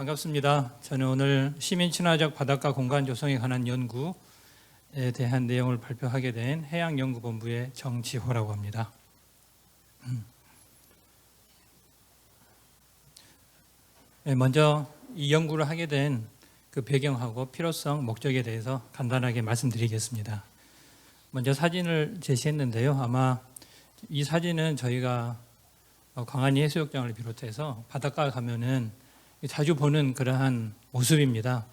반갑습니다. 저는 오늘 시민친화적 바닷가 공간 조성에 관한 연구에 대한 내용을 발표하게 된 해양연구본부의 정지호라고 합니다. 먼저 이 연구를 하게 된 그 배경하고 필요성, 목적에 대해서 간단하게 말씀드리겠습니다. 먼저 사진을 제시했는데요. 아마 이 사진은 저희가 광안리 해수욕장을 비롯해서 바닷가 가면은 자주 보는 그러한 모습입니다.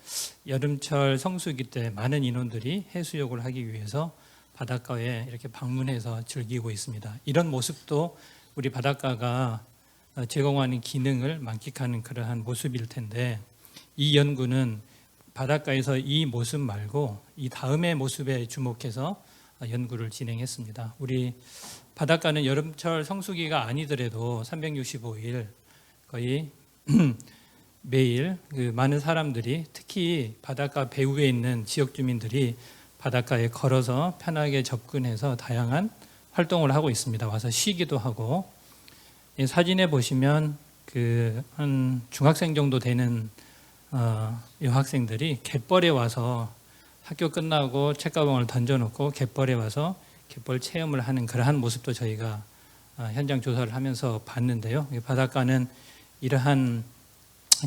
여름철 성수기 때 많은 인원들이 해수욕을 하기 위해서 바닷가에 이렇게 방문해서 즐기고 있습니다. 이런 모습도 우리 바닷가가 제공하는 기능을 만끽하는 그러한 모습일 텐데, 이 연구는 바닷가에서 이 모습 말고 이 다음의 모습에 주목해서 연구를 진행했습니다. 우리 바닷가는 여름철 성수기가 아니더라도 365일 거의 매일 많은 사람들이, 특히 바닷가 배후에 있는 지역 주민들이 바닷가에 걸어서 편하게 접근해서 다양한 활동을 하고 있습니다. 와서 쉬기도 하고, 이 사진에 보시면 한 중학생 정도 되는 여학생들이 갯벌에 와서 학교 끝나고 책가방을 던져놓고 갯벌에 와서 갯벌 체험을 하는 그러한 모습도 저희가 현장 조사를 하면서 봤는데요. 바닷가는 이러한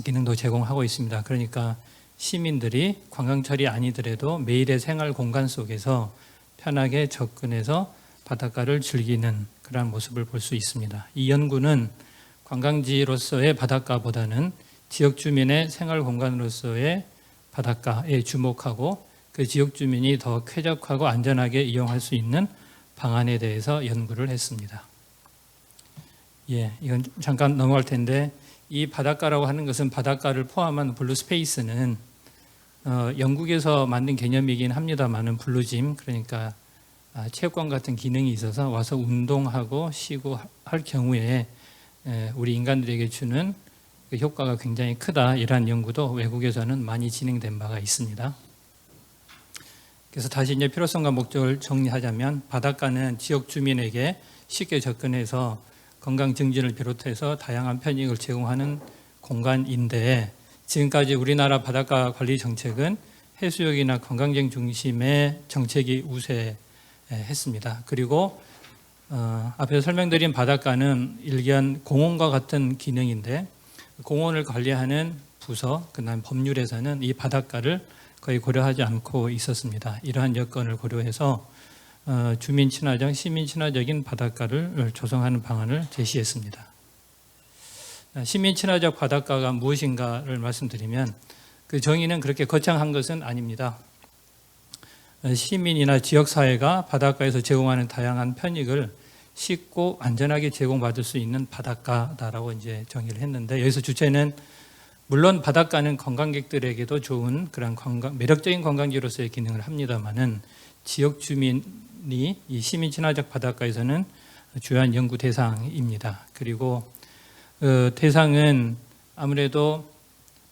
기능도 제공하고 있습니다. 그러니까 시민들이 관광철이 아니더라도 매일의 생활 공간 속에서 편하게 접근해서 바닷가를 즐기는 그러한 모습을 볼 수 있습니다. 이 연구는 관광지로서의 바닷가보다는 지역 주민의 생활 공간으로서의 바닷가에 주목하고, 그 지역 주민이 더 쾌적하고 안전하게 이용할 수 있는 방안에 대해서 연구를 했습니다. 이건 잠깐 넘어갈 텐데, 이 바닷가라고 하는 것은 바닷가를 포함한 블루 스페이스는 영국에서 만든 개념이긴 합니다만은 블루짐, 그러니까 체육관 같은 기능이 있어서 와서 운동하고 쉬고 할 경우에 우리 인간들에게 주는 효과가 굉장히 크다, 이러한 연구도 외국에서는 많이 진행된 바가 있습니다. 그래서 다시 이제 필요성과 목적을 정리하자면, 바닷가는 지역 주민에게 쉽게 접근해서 건강 증진을 비롯해서 다양한 편익을 제공하는 공간인데, 지금까지 우리나라 바닷가 관리 정책은 해수욕이나 관광객 중심의 정책이 우세했습니다. 그리고 앞에서 설명드린 바닷가는 일견 공원과 같은 기능인데, 공원을 관리하는 부서, 그다음 법률에서는 이 바닷가를 거의 고려하지 않고 있었습니다. 이러한 여건을 고려해서 주민 친화적, 시민 친화적인 바닷가를 조성하는 방안을 제시했습니다. 시민 친화적 바닷가가 무엇인가를 말씀드리면, 그 정의는 그렇게 거창한 것은 아닙니다. 시민이나 지역사회가 바닷가에서 제공하는 다양한 편익을 쉽고 안전하게 제공받을 수 있는 바닷가다라고 이제 정의를 했는데, 여기서 주체는 물론 바닷가는 관광객들에게도 좋은 그런 매력적인 관광지로서의 기능을 합니다만은, 지역 주민이 이 시민 친화적 바닷가에서는 주요한 연구 대상입니다. 그리고 대상은 아무래도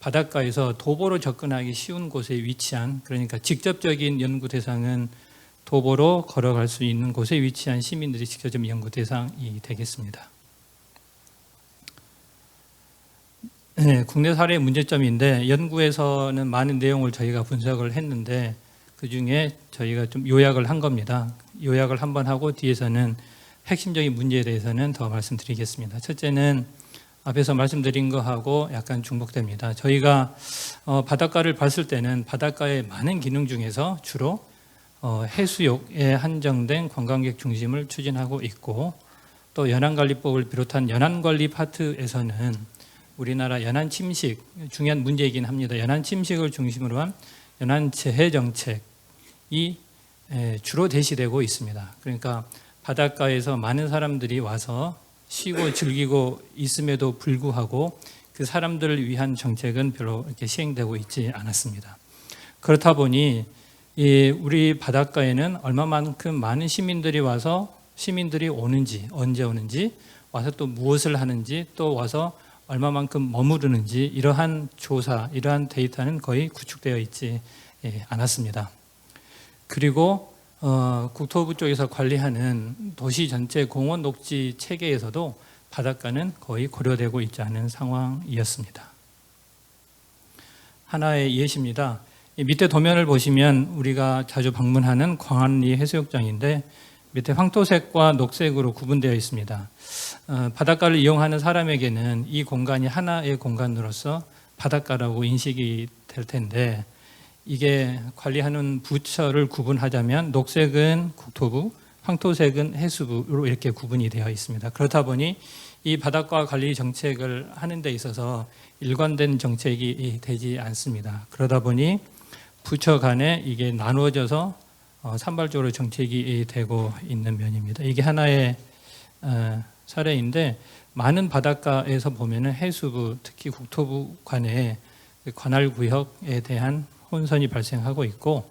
바닷가에서 도보로 접근하기 쉬운 곳에 위치한, 그러니까 직접적인 연구 대상은 도보로 걸어갈 수 있는 곳에 위치한 시민들이 직접 연구 대상이 되겠습니다. 국내 사례의 문제점인데, 연구에서는 많은 내용을 저희가 분석을 했는데 그 중에 저희가 좀 요약을 한 겁니다. 요약을 한번 하고 뒤에서는 핵심적인 문제에 대해서는 더 말씀드리겠습니다. 첫째는 앞에서 말씀드린 거하고 약간 중복됩니다. 저희가 바닷가를 봤을 때는 바닷가의 많은 기능 중에서 주로 해수욕에 한정된 관광객 중심을 추진하고 있고, 또 연안관리법을 비롯한 연안관리 파트에서는 우리나라 연안 침식, 중요한 문제이긴 합니다. 연안 침식을 중심으로 한 연안 재해 정책이 주로 대시되고 있습니다. 그러니까 바닷가에서 많은 사람들이 와서 쉬고 즐기고 있음에도 불구하고 그 사람들을 위한 정책은 별로 이렇게 시행되고 있지 않았습니다. 그렇다 보니 우리 바닷가에는 얼마만큼 많은 시민들이 오는지, 언제 오는지, 와서 또 무엇을 하는지, 또 와서 얼마만큼 머무르는지, 이러한 조사, 이러한 데이터는 거의 구축되어 있지 않았습니다. 그리고 국토부 쪽에서 관리하는 도시 전체 공원 녹지 체계에서도 바닷가는 거의 고려되고 있지 않은 상황이었습니다. 하나의 예시입니다. 이 밑에 도면을 보시면 우리가 자주 방문하는 광안리 해수욕장인데 밑에 황토색과 녹색으로 구분되어 있습니다. 바닷가를 이용하는 사람에게는 이 공간이 하나의 공간으로서 바닷가라고 인식이 될 텐데 이게 관리하는 부처를 구분하자면 녹색은 국토부, 황토색은 해수부로 이렇게 구분이 되어 있습니다. 그렇다 보니 이 바닷가 관리 정책을 하는 데 있어서 일관된 정책이 되지 않습니다. 그러다 보니 부처 간에 이게 나누어져서 산발적으로 정책이 되고 있는 면입니다. 이게 하나의 사례인데 많은 바닷가에서 보면은 해수부, 특히 국토부 간에 관할 구역에 대한 혼선이 발생하고 있고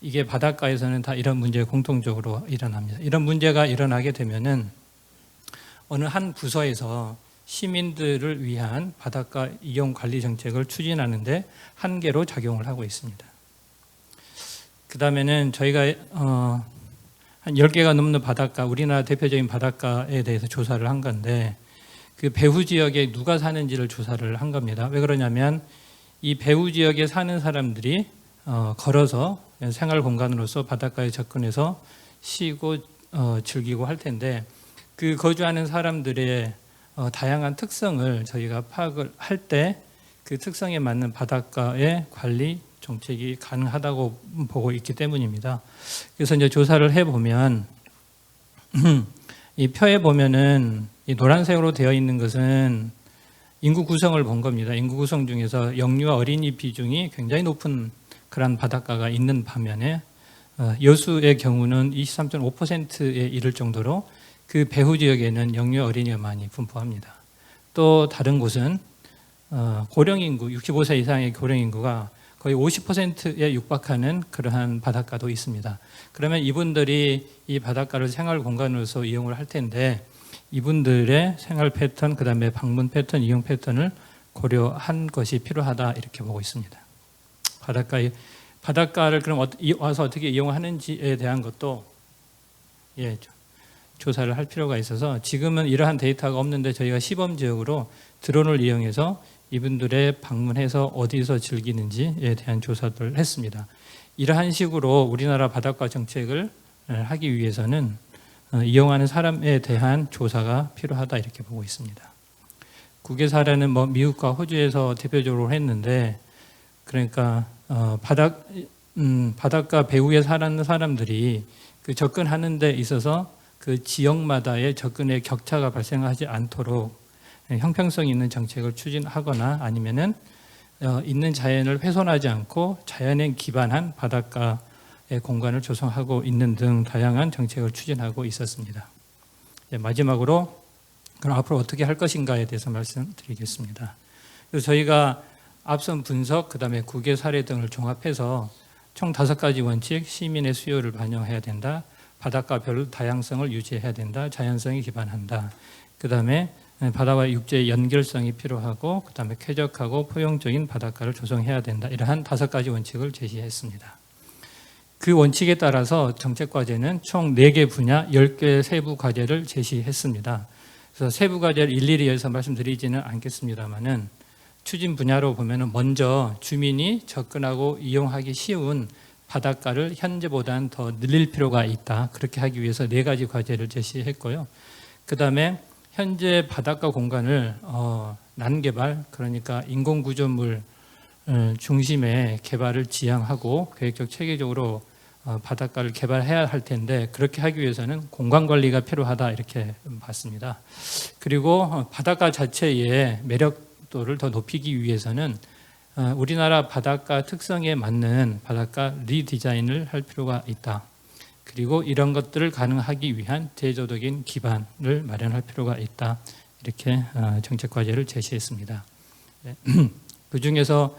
이게 바닷가에서는 다 이런 문제 공통적으로 일어납니다. 이런 문제가 일어나게 되면은 어느 한 부서에서 시민들을 위한 바닷가 이용 관리 정책을 추진하는데 한계로 작용을 하고 있습니다. 그 다음에는 저희가 한 10개가 넘는 바닷가, 우리나라 대표적인 바닷가에 대해서 조사를 한 건데 그 배후 지역에 누가 사는지를 조사를 한 겁니다. 왜 그러냐면 이 배후 지역에 사는 사람들이 걸어서 생활 공간으로서 바닷가에 접근해서 쉬고 즐기고 할 텐데 그 거주하는 사람들의 다양한 특성을 저희가 파악을 할 때 그 특성에 맞는 바닷가의 관리 정책이 가능하다고 보고 있기 때문입니다. 그래서 이제 조사를 해보면 이 표에 보면은 이 노란색으로 되어 있는 것은 인구 구성을 본 겁니다. 인구 구성 중에서 영유아 어린이 비중이 굉장히 높은 그런 바닷가가 있는 반면에 여수의 경우는 23.5%에 이를 정도로 그 배후 지역에는 영유아 어린이가 많이 분포합니다. 또 다른 곳은 고령 인구, 65세 이상의 고령 인구가 거의 50%에 육박하는 그러한 바닷가도 있습니다. 그러면 이분들이 이 바닷가를 생활 공간으로서 이용을 할 텐데 이분들의 생활 패턴, 그 다음에 방문 패턴, 이용 패턴을 고려한 것이 필요하다 이렇게 보고 있습니다. 바닷가를 그럼 와서 어떻게 이용하는지에 대한 것도 조사를 할 필요가 있어서 지금은 이러한 데이터가 없는데 저희가 시범 지역으로 드론을 이용해서 이분들의 방문해서 어디서 즐기는지에 대한 조사를 했습니다. 이러한 식으로 우리나라 바닷가 정책을 하기 위해서는 이용하는 사람에 대한 조사가 필요하다 이렇게 보고 있습니다. 국외 사례는 미국과 호주에서 대표적으로 했는데 그러니까 바닷가 배후에 사는 사람들이 그 접근하는 데 있어서 그 지역마다의 접근의 격차가 발생하지 않도록 형평성 있는 정책을 추진하거나 아니면은 있는 자연을 훼손하지 않고 자연에 기반한 바닷가의 공간을 조성하고 있는 등 다양한 정책을 추진하고 있었습니다. 마지막으로 그럼 앞으로 어떻게 할 것인가에 대해서 말씀드리겠습니다. 그래서 저희가 앞선 분석, 그 다음에 국외 사례 등을 종합해서 총 5가지 원칙, 시민의 수요를 반영해야 된다, 바닷가별 다양성을 유지해야 된다, 자연성에 기반한다, 그 다음에 바다와 육지의 연결성이 필요하고 그 다음에 쾌적하고 포용적인 바닷가를 조성해야 된다. 이러한 5가지 원칙을 제시했습니다. 그 원칙에 따라서 정책과제는 총 4개 분야 10개 세부 과제를 제시했습니다. 그래서 세부 과제를 일일이 여기서 말씀드리지는 않겠습니다만은 추진 분야로 보면은 먼저 주민이 접근하고 이용하기 쉬운 바닷가를 현재보다는 더 늘릴 필요가 있다. 그렇게 하기 위해서 4가지 과제를 제시했고요. 그 다음에 현재 바닷가 공간을 난개발, 그러니까 인공구조물 중심의 개발을 지향하고 계획적 체계적으로 바닷가를 개발해야 할 텐데 그렇게 하기 위해서는 공간관리가 필요하다 이렇게 봤습니다. 그리고 바닷가 자체의 매력도를 더 높이기 위해서는 우리나라 바닷가 특성에 맞는 바닷가 리디자인을 할 필요가 있다. 그리고 이런 것들을 가능하기 위한 제도적인 기반을 마련할 필요가 있다. 이렇게 정책 과제를 제시했습니다. 그 중에서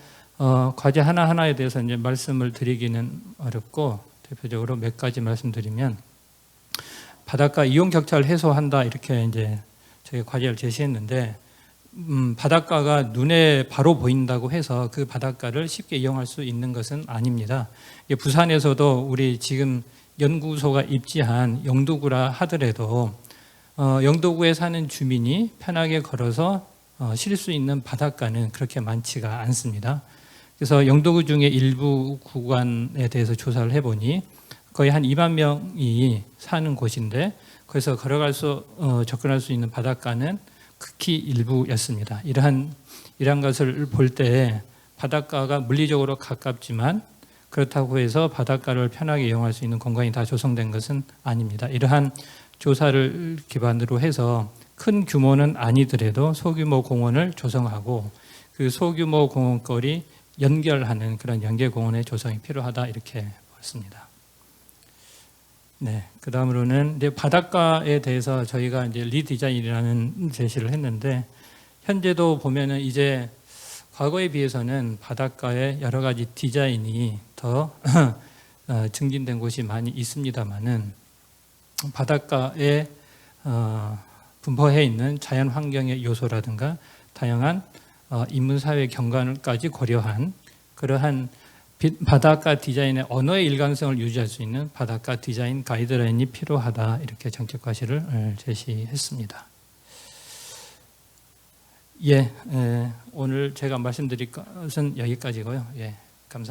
과제 하나하나에 대해서 이제 말씀을 드리기는 어렵고 대표적으로 몇 가지 말씀드리면 바닷가 이용 격차를 해소한다 이렇게 이제 저희가 과제를 제시했는데 바닷가가 눈에 바로 보인다고 해서 그 바닷가를 쉽게 이용할 수 있는 것은 아닙니다. 부산에서도 우리 지금 연구소가 입지한 영도구라 하더라도 영도구에 사는 주민이 편하게 걸어서 쉴 수 있는 바닷가는 그렇게 많지가 않습니다. 그래서 영도구 중에 일부 구간에 대해서 조사를 해보니 거의 한 2만 명이 사는 곳인데 거기서 접근할 수 있는 바닷가는 극히 일부였습니다. 이러한 것을 볼 때 바닷가가 물리적으로 가깝지만 그렇다고 해서 바닷가를 편하게 이용할 수 있는 공간이 다 조성된 것은 아닙니다. 이러한 조사를 기반으로 해서 큰 규모는 아니더라도 소규모 공원을 조성하고 그 소규모 공원거리 연결하는 그런 연계공원의 조성이 필요하다 이렇게 봤습니다. 네, 그 다음으로는 이제 바닷가에 대해서 저희가 이제 리디자인이라는 제시를 했는데 현재도 보면은 이제 과거에 비해서는 바닷가에 여러 가지 디자인이 더 증진된 곳이 많이 있습니다만은 바닷가에 분포해 있는 자연 환경의 요소라든가 다양한 인문사회 경관까지 고려한 그러한 바닷가 디자인의 언어의 일관성을 유지할 수 있는 바닷가 디자인 가이드라인이 필요하다 이렇게 정책 과실을 제시했습니다. 오늘 제가 말씀드릴 것은 여기까지고요.